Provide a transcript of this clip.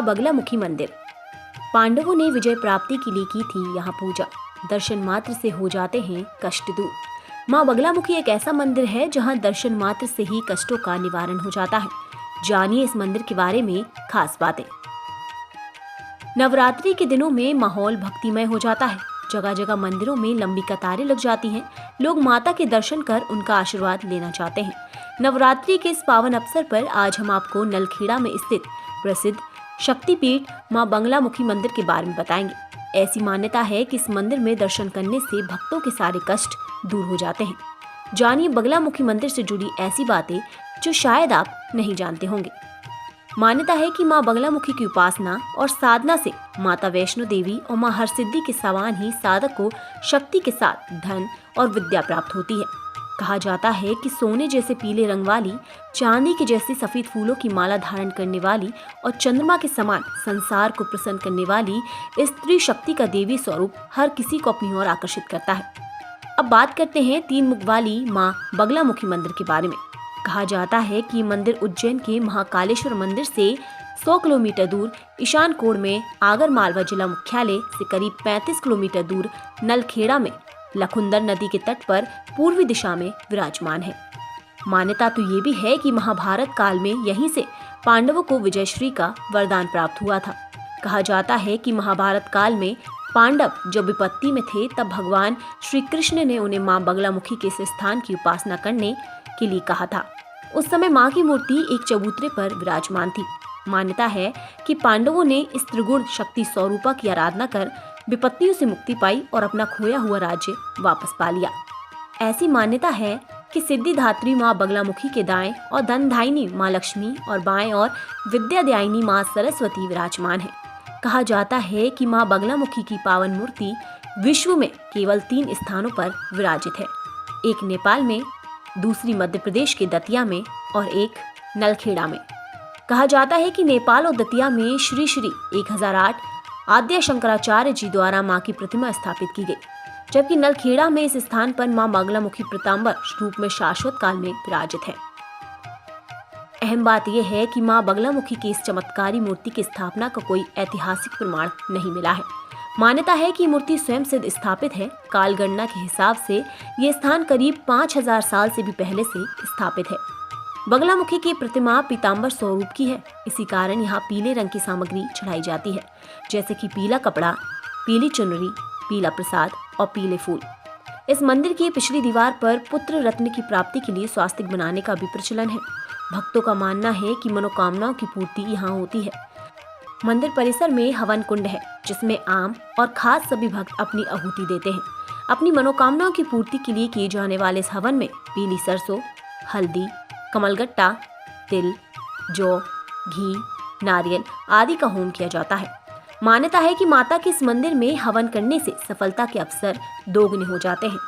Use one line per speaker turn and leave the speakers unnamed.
मां बगलामुखी मंदिर। पांडवों ने विजय प्राप्ति के लिए की थी यहाँ पूजा। दर्शन मात्र से हो जाते हैं कष्ट दूर। मां बगलामुखी एक ऐसा मंदिर है जहाँ दर्शन मात्र से ही कष्टों का निवारण हो जाता है। जानिए इस मंदिर के बारे में खास बातें। नवरात्रि के दिनों में माहौल भक्तिमय हो जाता है। जगह जगह मंदिरों में लंबी कतारें लग जाती हैं। लोग माता के दर्शन कर उनका आशीर्वाद लेना चाहते हैं। नवरात्रि के इस पावन अवसर पर आज हम आपको नलखेड़ा में स्थित प्रसिद्ध शक्तिपीठ मां बगलामुखी मंदिर के बारे में बताएंगे। ऐसी मान्यता है कि इस मंदिर में दर्शन करने से भक्तों के सारे कष्ट दूर हो जाते हैं। जानिए बगलामुखी मंदिर से जुड़ी ऐसी बातें जो शायद आप नहीं जानते होंगे। मान्यता है कि मां बगलामुखी की उपासना और साधना से माता वैष्णो देवी और मां हरसिद्धि के समान ही साधक को शक्ति के साथ धन और विद्या प्राप्त होती है। कहा जाता है कि सोने जैसे पीले रंग वाली, चांदी के जैसे सफेद फूलों की माला धारण करने वाली और चंद्रमा के समान संसार को प्रसन्न करने वाली स्त्री शक्ति का देवी स्वरूप हर किसी को अपनी ओर आकर्षित करता है। अब बात करते हैं 3 मुख वाली मां बगलामुखी मंदिर के बारे में। कहा जाता है कि मंदिर उज्जैन के महाकालेश्वर मंदिर से 100 किलोमीटर दूर ईशान कोण में आगर मालवा जिला मुख्यालय से करीब 35 किलोमीटर दूर नलखेड़ा में लखुंदर नदी के तट पर पूर्वी दिशा में विराजमान है। मान्यता तो ये भी है कि महाभारत काल में यहीं से पांडवों को विजयश्री का वरदान प्राप्त हुआ था। कहा जाता है कि महाभारत काल में पांडव जब विपत्ति में थे तब भगवान श्री कृष्ण ने उन्हें मां बगलामुखी के इस स्थान की उपासना करने के लिए कहा था। उस समय मां की मूर्ति एक चबूतरे पर विराजमान थी। मान्यता है कि पांडवों ने इस त्रिगुण शक्ति स्वरूपा की आराधना कर विपत्तियों से मुक्ति पाई और अपना खोया हुआ राज्य वापस पा लिया। ऐसी मान्यता है कि सिद्धिदात्री मां बगलामुखी के दाएं और धनदायिनी मां लक्ष्मी और बाएं और विद्यादायिनी मां सरस्वती विराजमान है। कहा जाता है कि मां बगलामुखी की पावन मूर्ति विश्व में केवल 3 स्थानों पर विराजित है। एक नेपाल में, दूसरी मध्य प्रदेश के दतिया में और एक नलखेड़ा में। कहा जाता है कि नेपाल और दतिया में श्री 1008 आद्य शंकराचार्य जी द्वारा मां की प्रतिमा स्थापित की गई, जबकि नलखेड़ा में इस स्थान पर मां बगलामुखी पीतांबर रूप में शाश्वत काल में विराजित है। अहम बात यह है कि मां बगलामुखी की इस चमत्कारी मूर्ति की स्थापना का कोई ऐतिहासिक प्रमाण नहीं मिला है। मान्यता है कि मूर्ति स्वयं सिद्ध स्थापित है। काल गणना के हिसाब से ये स्थान करीब 5000 साल से भी पहले से स्थापित है। बगलामुखी की प्रतिमा पीतांबर स्वरूप की है। इसी कारण यहाँ पीले रंग की सामग्री चढ़ाई जाती है, जैसे कि पीला कपड़ा, पीली चुनरी, पीला प्रसाद और पीले फूल। इस मंदिर की पिछली दीवार पर पुत्र रत्न की प्राप्ति के लिए स्वास्तिक बनाने का भी प्रचलन है। भक्तों का मानना है कि मनोकामनाओं की पूर्ति यहाँ होती है। मंदिर परिसर में हवन कुंड है, जिसमें आम और खास सभी भक्त अपनी आहुति देते हैं। अपनी मनोकामनाओं की पूर्ति के लिए किए जाने वाले इस हवन में पीली सरसों, हल्दी, कमलगट्टा, तिल, जौ, घी, नारियल आदि का होम किया जाता है। मान्यता है कि माता के इस मंदिर में हवन करने से सफलता के अवसर दोगुने हो जाते हैं।